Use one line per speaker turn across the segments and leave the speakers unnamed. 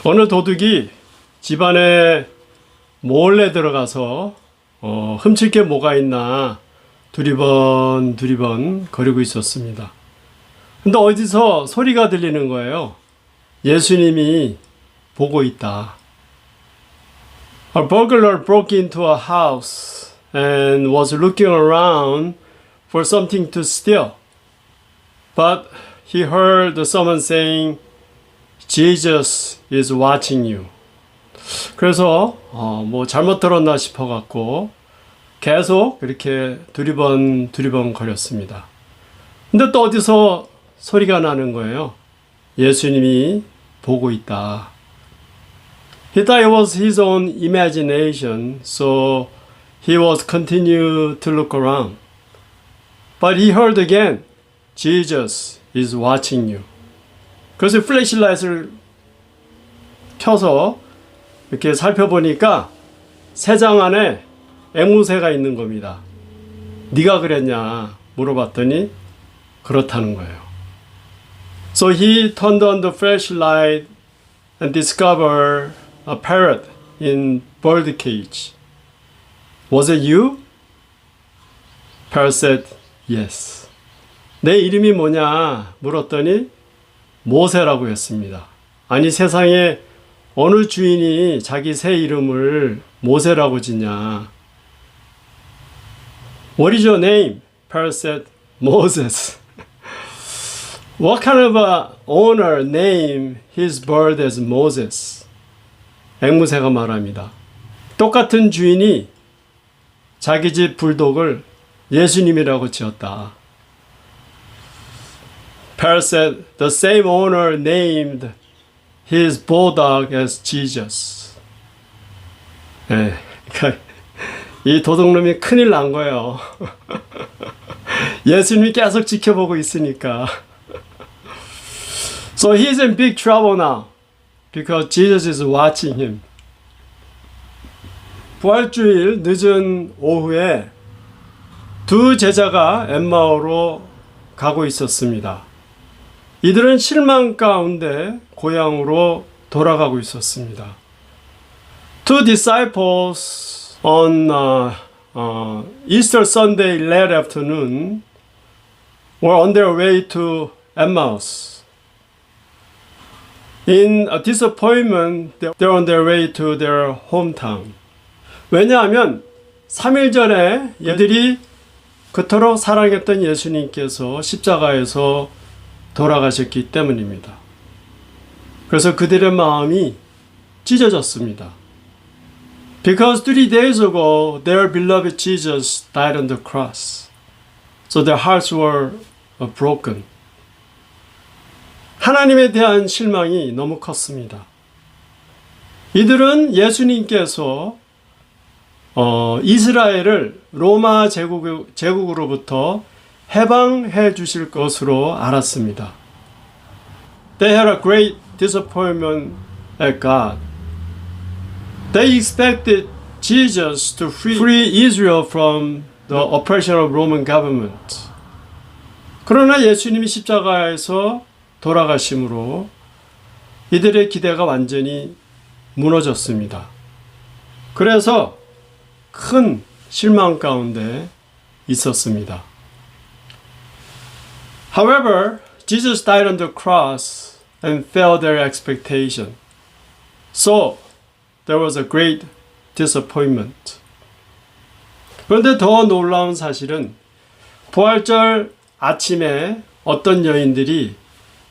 어느 도둑이 집안에 몰래 들어가서 훔칠 게 뭐가 있나 두리번 거리고 있었습니다. 근데 어디서 소리가 들리는 거예요. 예수님이 보고 있다. A burglar broke into a house and was looking around for something to steal. But he heard someone saying, Jesus is watching you. 그래서 뭐 잘못 들었나 싶어갖고 계속 이렇게 두리번 거렸습니다. 근데 또 어디서 소리가 나는 거예요. 예수님이 보고 있다. He thought it was his own imagination, so he was continue to look around. But he heard again, Jesus is watching you. 그래서 플래시라이트를 켜서 이렇게 살펴보니까 세 장 안에 앵무새가 있는 겁니다. 네가 그랬냐 물어봤더니 그렇다는 거예요. So he turned on the flashlight and discovered a parrot in bird cage. Was it you? Parrot said, yes. 내 이름이 뭐냐 물었더니 모세라고 했습니다. 아니 세상에 어느 주인이 자기 새 이름을 모세라고 짓냐. What is your name? Parrot said, Moses. What kind of a owner name his bird as Moses? 앵무새가 말합니다. 똑같은 주인이 자기 집 불독을 예수님이라고 지었다. Parrot said, the same owner named his bulldog as Jesus. 네, 그러니까 이 도둑놈이 큰일 난 거예요. 예수님이 계속 지켜보고 있으니까. So he's in big trouble now because Jesus is watching him. 부활주일 늦은 오후에 두 제자가 엠마오로 가고 있었습니다. 이들은 실망 가운데 고향으로 돌아가고 있었습니다. Two disciples on Easter Sunday late afternoon were on their way to Emmaus. In a disappointment, they're on their way to their hometown. 왜냐하면 3일 전에 얘들이 그토록 사랑했던 예수님께서 십자가에서 돌아가셨기 때문입니다. 그래서 그들의 마음이 찢어졌습니다. Because 3 days ago, their beloved Jesus died on the cross. So their hearts were broken. 하나님에 대한 실망이 너무 컸습니다. 이들은 예수님께서 이스라엘을 로마 제국으로부터 해방해 주실 것으로 알았습니다. They had a great disappointment at God. They expected Jesus to free Israel from the oppression of Roman government. 그러나 예수님이 십자가에서 돌아가심으로 이들의 기대가 완전히 무너졌습니다. 그래서 큰 실망 가운데 있었습니다. However, Jesus died on the cross and failed their expectation. So, there was a great disappointment. 그런데 더 놀라운 사실은 부활절 아침에 어떤 여인들이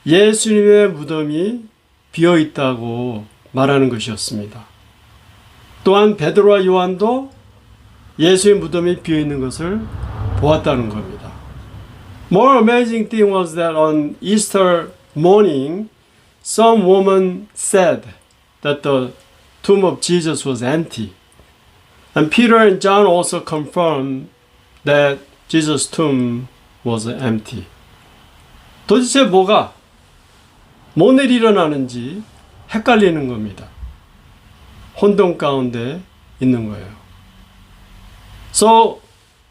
예수님의 무덤이 비어 있다고 말하는 것이었습니다. 또한 베드로와 요한도 예수의 무덤이 비어 있는 것을 보았다는 겁니다. More amazing thing was that on Easter morning, some woman said that the tomb of Jesus was empty. And Peter and John also confirmed that Jesus' tomb was empty. 도대체 뭔 일이 일어나는지 헷갈리는 겁니다. 혼돈 가운데 있는 거예요. So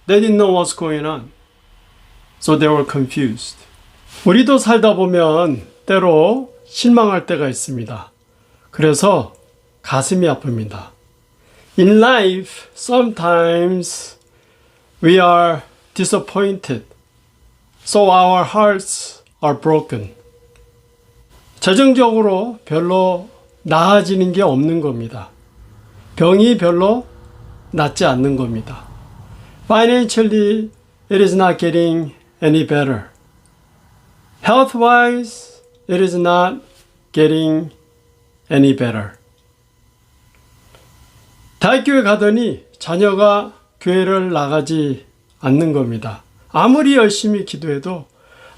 they didn't know what's going on. So they were confused. 우리도 살다 보면 때로 실망할 때가 있습니다. 그래서 가슴이 아픕니다. In life, sometimes we are disappointed, so our hearts are broken. 재정적으로 별로 나아지는 게 없는 겁니다. 병이 별로 낫지 않는 겁니다. Financially, it is not getting any better. Health-wise, it is not getting any better. 대학교에 가더니 자녀가 교회를 나가지 않는 겁니다. 아무리 열심히 기도해도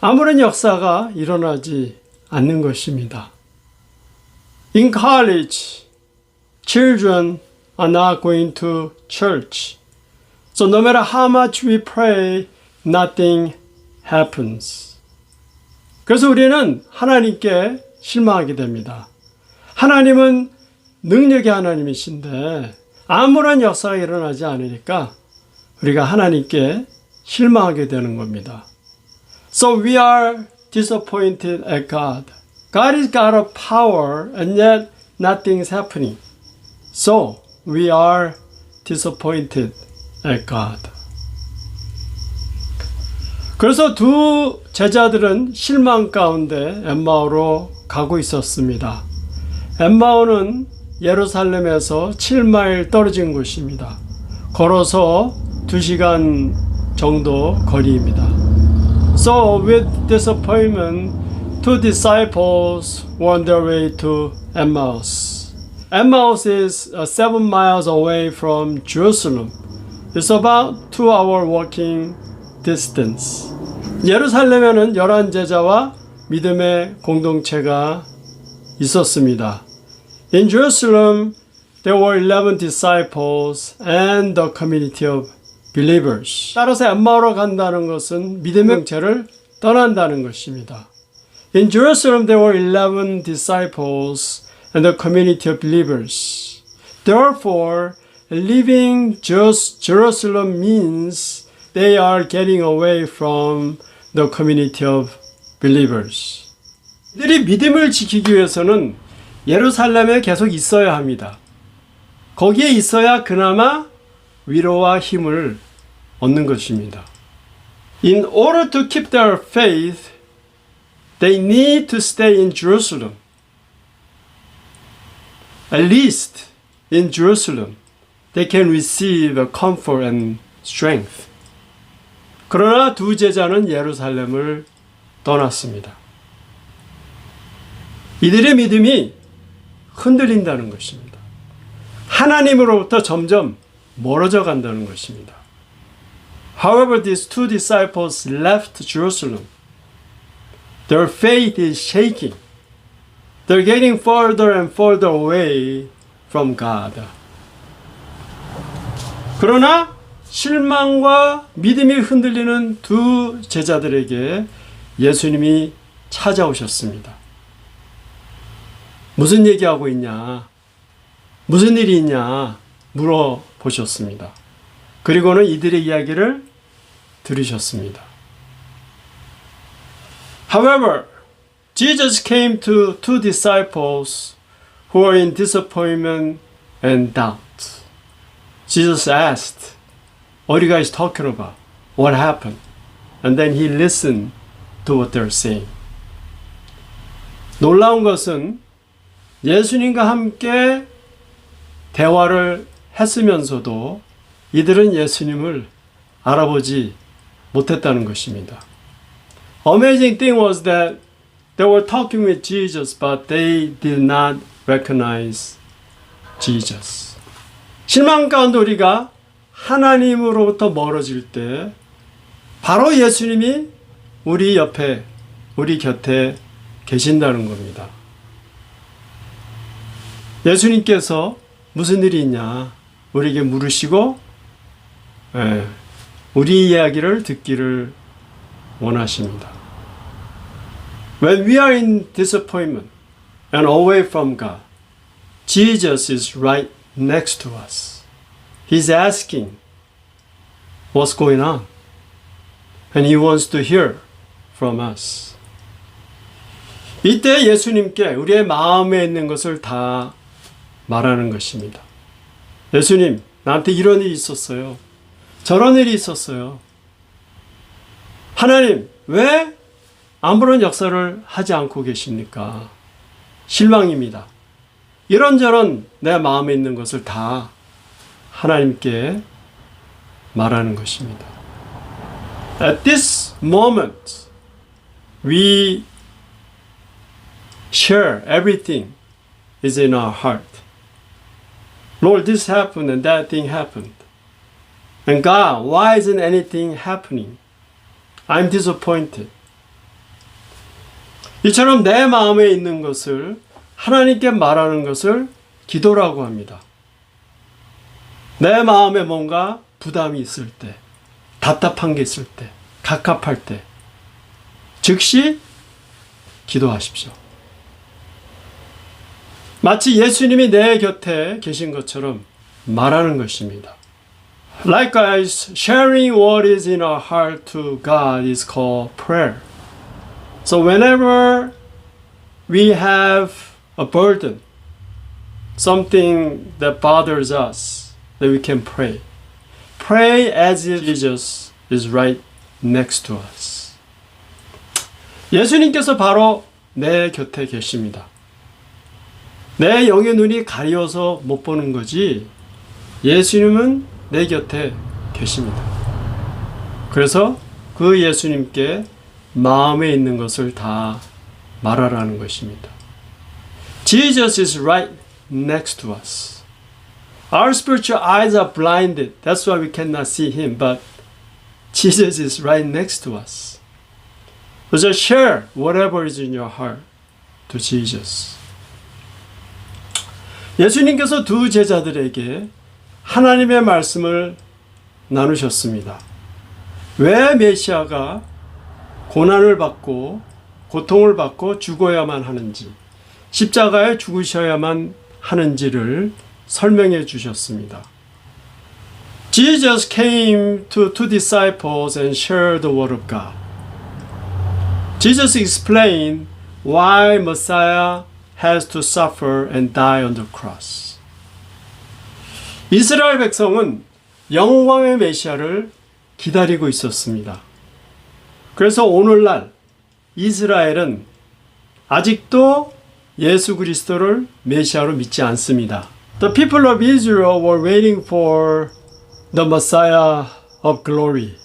아무런 역사가 일어나지 않는 것입니다. In college, children are not going to church. So no matter how much we pray, nothing happens. 그래서 우리는 하나님께 실망하게 됩니다. 하나님은 능력의 하나님이신데 아무런 역사가 일어나지 않으니까 우리가 하나님께 실망하게 되는 겁니다. So we are disappointed at God. God is God of power and yet nothing's happening. So we are disappointed at God. 그래서 두 제자들은 실망 가운데 엠마오로 가고 있었습니다. 엠마오는 예루살렘에서 7마일 떨어진 곳입니다. 걸어서 2시간 정도 거리입니다. So with disappointment, two disciples were on their way to Emmaus. Emmaus is 7 miles away from Jerusalem. It's about 2-hour walking distance. 예루살렘에는 11 제자와 믿음의 공동체가 있었습니다. In Jerusalem, there were 11 disciples and the community of believers. 따라서 엠마오로 간다는 것은 믿음의 공동체를 떠난다는 것입니다. In Jerusalem, there were 11 disciples and the community of believers. Therefore, leaving just Jerusalem means they are getting away from the community of believers. 이들이 믿음을 지키기 위해서는 예루살렘에 계속 있어야 합니다. 거기에 있어야 그나마 위로와 힘을 얻는 것입니다. In order to keep their faith, they need to stay in Jerusalem. At least in Jerusalem, they can receive comfort and strength. 그러나 두 제자는 예루살렘을 떠났습니다. 이들의 믿음이 흔들린다는 것입니다. 하나님으로부터 점점 멀어져 간다는 것입니다. However, these two disciples left Jerusalem. Their faith is shaking. They're getting further and further away from God. 그러나 실망과 믿음이 흔들리는 두 제자들에게 예수님이 찾아오셨습니다. 무슨 얘기하고 있냐? 무슨 일이 있냐? 물어보셨습니다. 그리고는 이들의 이야기를 들으셨습니다. However, Jesus came to two disciples who were in disappointment and doubt. Jesus asked, "What are you guys talking about? What happened?" And then he listened to what they're saying. 놀라운 것은 예수님과 함께 대화를 했으면서도 이들은 예수님을 알아보지 못했다는 것입니다. Amazing thing was that they were talking with Jesus, but they did not recognize Jesus. 실망 가운데 우리가 하나님으로부터 멀어질 때 바로 예수님이 우리 옆에, 우리 곁에 계신다는 겁니다. 예수님께서 무슨 일이 있냐 우리에게 물으시고 우리 이야기를 듣기를 원하십니다. When we are in disappointment and away from God, Jesus is right next to us. He's asking, what's going on? And He wants to hear from us. 이때 예수님께 우리의 마음에 있는 것을 다 말하는 것입니다. 예수님, 나한테 이런 일이 있었어요. 저런 일이 있었어요. 하나님, 왜 아무런 역사를 하지 않고 계십니까? 실망입니다. 이런저런 내 마음에 있는 것을 다 하나님께 말하는 것입니다. At this moment, we share everything is in our heart. Lord, this happened and that thing happened. And God, why isn't anything happening? I'm disappointed. 이처럼 내 마음에 있는 것을 하나님께 말하는 것을 기도라고 합니다. 내 마음에 뭔가 부담이 있을 때, 답답한 게 있을 때, 갑갑할 때, 즉시 기도하십시오. 마치 예수님이 내 곁에 계신 것처럼 말하는 것입니다. Likewise, sharing what is in our heart to God is called prayer. So whenever we have a burden, something that bothers us, that we can pray. Pray as if Jesus is right next to us. 예수님께서 바로 내 곁에 계십니다. 내 영의 눈이 가려서 못 보는 거지 예수님은 내 곁에 계십니다. 그래서 그 예수님께 마음에 있는 것을 다 말하라는 것입니다. Jesus is right next to us. Our spiritual eyes are blinded. That's why we cannot see Him. But Jesus is right next to us. So just share whatever is in your heart to Jesus. 예수님께서 두 제자들에게 하나님의 말씀을 나누셨습니다. 왜 메시아가 고난을 받고 고통을 받고 죽어야만 하는지, 십자가에 죽으셔야만 하는지를 설명해 주셨습니다. Jesus came to two disciples and shared the word of God. Jesus explained why Messiah has to suffer and die on the cross. 이스라엘 백성은 영광의 메시아를 기다리고 있었습니다. 그래서 오늘날 이스라엘은 아직도 예수 그리스도를 메시아로 믿지 않습니다. The people of Israel were waiting for the Messiah of glory.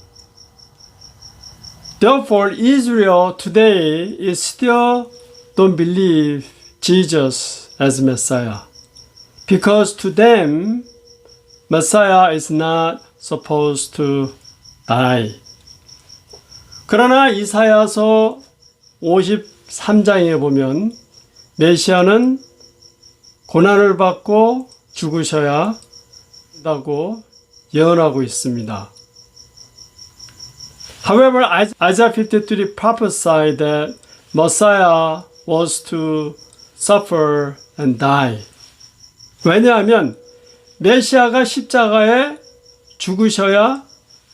Therefore, Israel today is still don't believe Jesus as Messiah. Because to them, Messiah is not supposed to die. 그러나 이사야서 53장에 보면 메시아는 고난을 받고 죽으셔야 한다고 예언하고 있습니다. However, Isaiah 53 prophesied that Messiah was to suffer and die. 왜냐하면 메시아가 십자가에 죽으셔야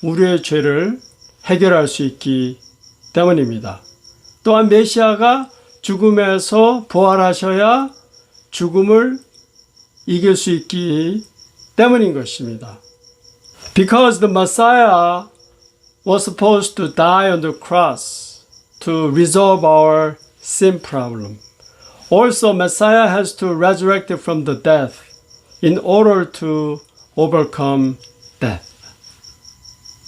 우리의 죄를 해결할 수 있기 때문입니다. 또한 메시아가 죽음에서 부활하셔야 죽음을 이길 수 있기 때문인 것입니다. Because the Messiah was supposed to die on the cross to resolve our sin problem. Also, Messiah has to resurrect from the death in order to overcome death.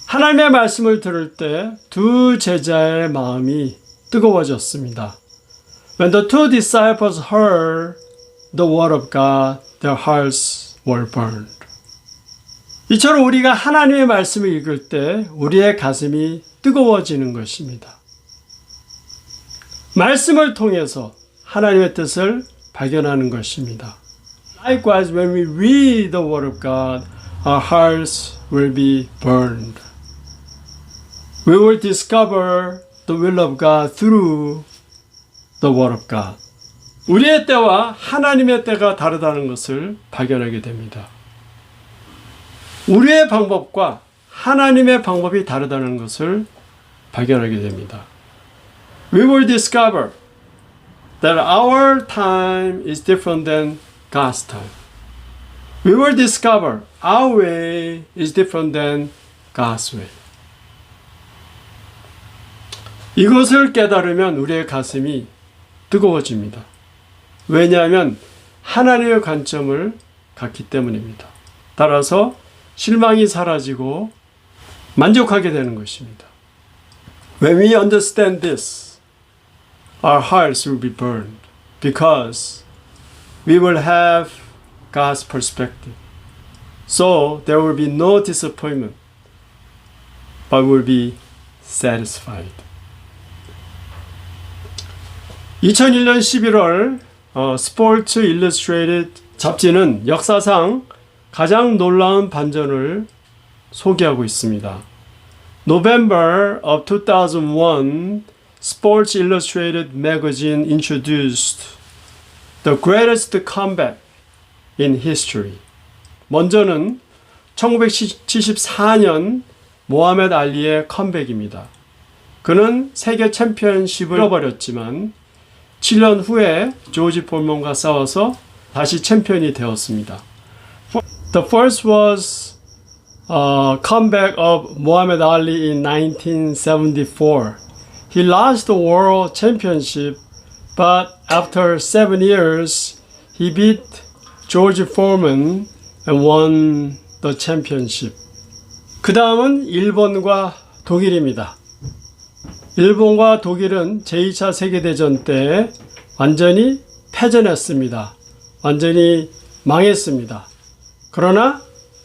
하나님의 말씀을 들을 때 두 제자의 마음이 뜨거워졌습니다. When the two disciples heard the word of God, their hearts were burned. 이처럼 우리가 하나님의 말씀을 읽을 때 우리의 가슴이 뜨거워지는 것입니다. 말씀을 통해서 하나님의 뜻을 발견하는 것입니다. Likewise, when we read the word of God, our hearts will be burned. We will discover the will of God through the word of God. 우리의 때와 하나님의 때가 다르다는 것을 발견하게 됩니다. 우리의 방법과 하나님의 방법이 다르다는 것을 발견하게 됩니다. We will discover that our time is different than God's time. We will discover our way is different than God's way. 이것을 깨달으면 우리의 가슴이 뜨거워집니다. 왜냐하면 하나님의 관점을 갖기 때문입니다. 따라서 실망이 사라지고 만족하게 되는 것입니다. When we understand this, our hearts will be burned because we will have God's perspective. So there will be no disappointment, but will be satisfied. 2001년 11월 스포츠 일러스트레이티드 잡지는 역사상 가장 놀라운 반전을 소개하고 있습니다. November of 2001, Sports Illustrated magazine introduced the greatest comeback in history. 먼저는 1974년 모하메드 알리의 컴백입니다. 그는 세계 챔피언십을 잃어버렸지만 7년 후에 조지 폴먼과 싸워서 다시 챔피언이 되었습니다. The first was comeback of Muhammad Ali in 1974. He lost the world championship, but after 7 years, he beat George Foreman and won the championship. 그 다음은 일본과 독일입니다. 일본과 독일은 제2차 세계대전 때 완전히 패전했습니다. 완전히 망했습니다. 그러나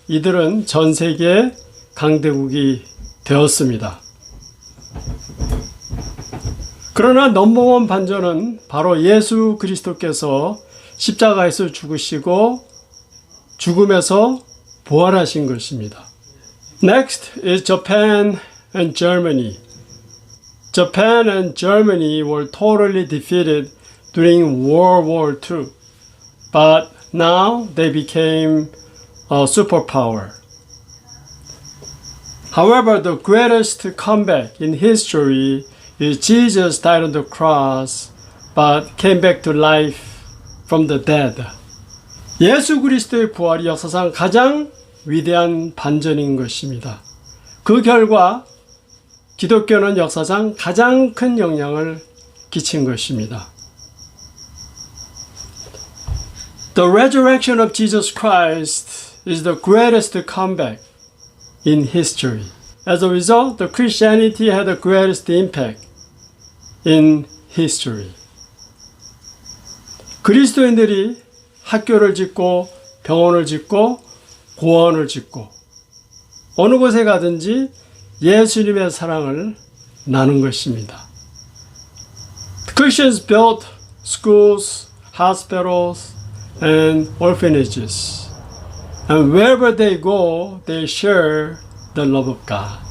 이들은 전 세계 강대국이 되었습니다. 그러나 넘버원 반전은 바로 예수 그리스도께서 십자가에서 죽으시고 죽음에서 부활하신 것입니다. Next is Japan and Germany. Japan and Germany were totally defeated during World War II, but now they became a superpower. However, the greatest comeback in history is Jesus died on the cross, but came back to life from the dead. 예수 그리스도의 부활이 역사상 가장 위대한 반전인 것입니다. 그 결과 기독교는 역사상 가장 큰 영향을 끼친 것입니다. The resurrection of Jesus Christ is the greatest comeback in history. As a result, the Christianity had the greatest impact in history. 그리스도인들이 학교를 짓고 병원을 짓고 고원을 짓고 어느 곳에 가든지 예수님의 사랑을 나눈 것입니다. Christians built schools, hospitals, and orphanages. And wherever they go, they share the love of God.